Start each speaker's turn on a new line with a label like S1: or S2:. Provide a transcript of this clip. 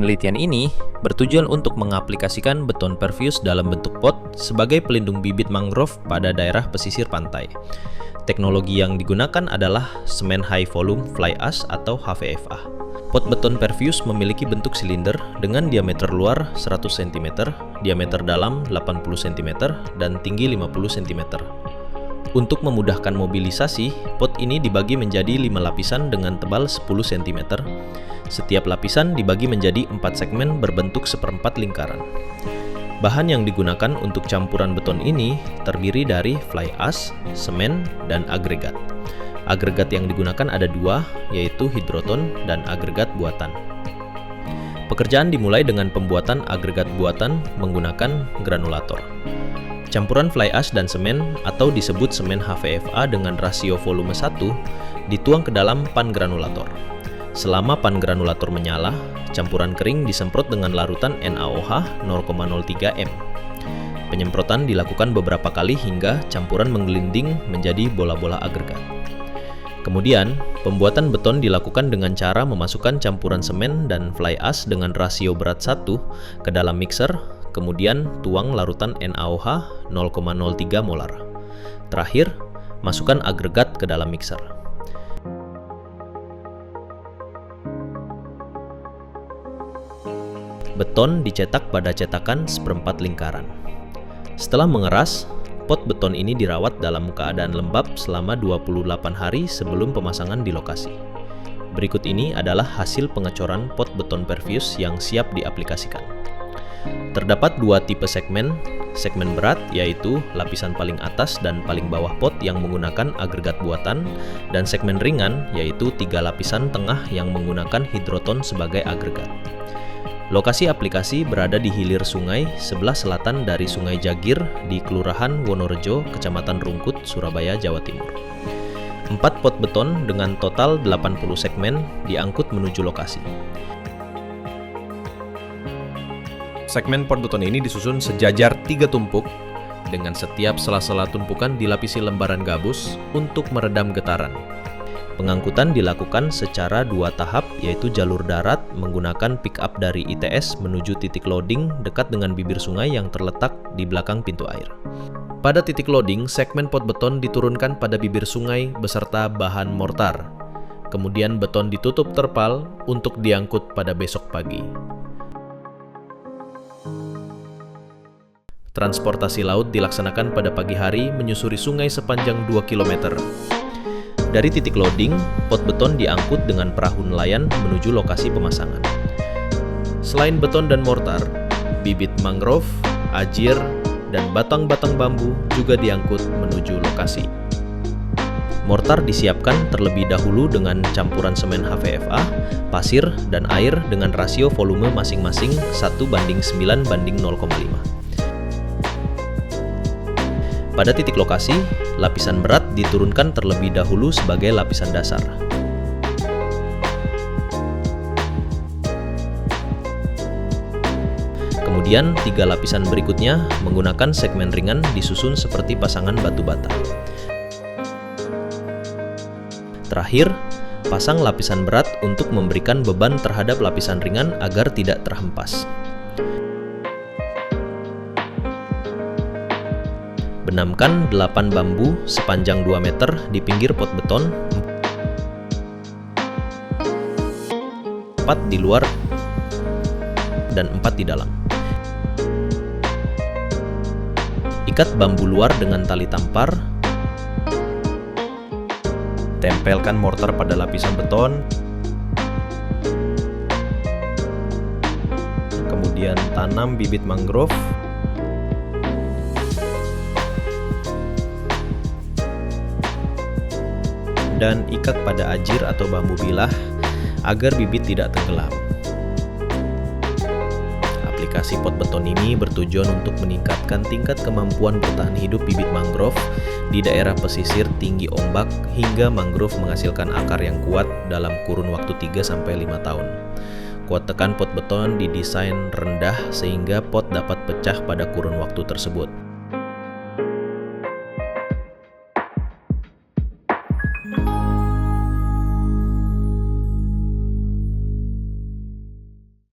S1: Penelitian ini bertujuan untuk mengaplikasikan beton pervius dalam bentuk pot sebagai pelindung bibit mangrove pada daerah pesisir pantai. Teknologi yang digunakan adalah semen high volume fly ash atau HVFA. Pot beton pervius memiliki bentuk silinder dengan diameter luar 100 cm, diameter dalam 80 cm, dan tinggi 50 cm. Untuk memudahkan mobilisasi, pot ini dibagi menjadi 5 lapisan dengan tebal 10 cm. Setiap lapisan dibagi menjadi 4 segmen berbentuk seperempat lingkaran. Bahan yang digunakan untuk campuran beton ini terdiri dari fly ash, semen, dan agregat. Agregat yang digunakan ada dua, yaitu hidroton dan agregat buatan. Pekerjaan dimulai dengan pembuatan agregat buatan menggunakan granulator. Campuran fly ash dan semen atau disebut semen HVFA dengan rasio volume 1 dituang ke dalam pan granulator. Selama pan granulator menyala, campuran kering disemprot dengan larutan NaOH 0,03 m. Penyemprotan dilakukan beberapa kali hingga campuran menggelinding menjadi bola-bola agregat. Kemudian, pembuatan beton dilakukan dengan cara memasukkan campuran semen dan fly ash dengan rasio berat 1 ke dalam mixer, kemudian tuang larutan NaOH 0,03 molar. Terakhir, masukkan agregat ke dalam mixer. Beton dicetak pada cetakan seperempat lingkaran. Setelah mengeras, pot beton ini dirawat dalam keadaan lembab selama 28 hari sebelum pemasangan di lokasi. Berikut ini adalah hasil pengecoran pot beton pervius yang siap diaplikasikan. Terdapat dua tipe segmen berat yaitu lapisan paling atas dan paling bawah pot yang menggunakan agregat buatan, dan segmen ringan yaitu 3 lapisan tengah yang menggunakan hidroton sebagai agregat. Lokasi aplikasi berada di hilir sungai sebelah selatan dari Sungai Jagir di Kelurahan Wonorejo, Kecamatan Rungkut, Surabaya, Jawa Timur. 4 pot beton dengan total 80 segmen diangkut menuju lokasi. Segmen pot beton ini disusun sejajar 3 tumpuk, dengan setiap sela-sela tumpukan dilapisi lembaran gabus untuk meredam getaran. Pengangkutan dilakukan secara 2 tahap, yaitu jalur darat menggunakan pick-up dari ITS menuju titik loading dekat dengan bibir sungai yang terletak di belakang pintu air. Pada titik loading, segmen pot beton diturunkan pada bibir sungai beserta bahan mortar. Kemudian beton ditutup terpal untuk diangkut pada besok pagi. Transportasi laut dilaksanakan pada pagi hari menyusuri sungai sepanjang 2 km. Dari titik loading, pot beton diangkut dengan perahu nelayan menuju lokasi pemasangan. Selain beton dan mortar, bibit mangrove, ajir, dan batang-batang bambu juga diangkut menuju lokasi. Mortar disiapkan terlebih dahulu dengan campuran semen HVFA, pasir, dan air dengan rasio volume masing-masing 1:9:0,5. Pada titik lokasi, lapisan berat diturunkan terlebih dahulu sebagai lapisan dasar. Kemudian, 3 lapisan berikutnya menggunakan segmen ringan disusun seperti pasangan batu bata. Terakhir, pasang lapisan berat untuk memberikan beban terhadap lapisan ringan agar tidak terhempas. Benamkan 8 bambu sepanjang 2 meter di pinggir pot beton, 4 di luar dan 4 di dalam. Ikat bambu luar dengan tali tampar. Tempelkan mortar pada lapisan beton. Kemudian tanam bibit mangrove. Dan ikat pada ajir atau bambu bilah agar bibit tidak tenggelam. Aplikasi pot beton ini bertujuan untuk meningkatkan tingkat kemampuan bertahan hidup bibit mangrove di daerah pesisir tinggi ombak hingga mangrove menghasilkan akar yang kuat dalam kurun waktu 3-5 tahun. Kuat tekan pot beton didesain rendah sehingga pot dapat pecah pada kurun waktu tersebut.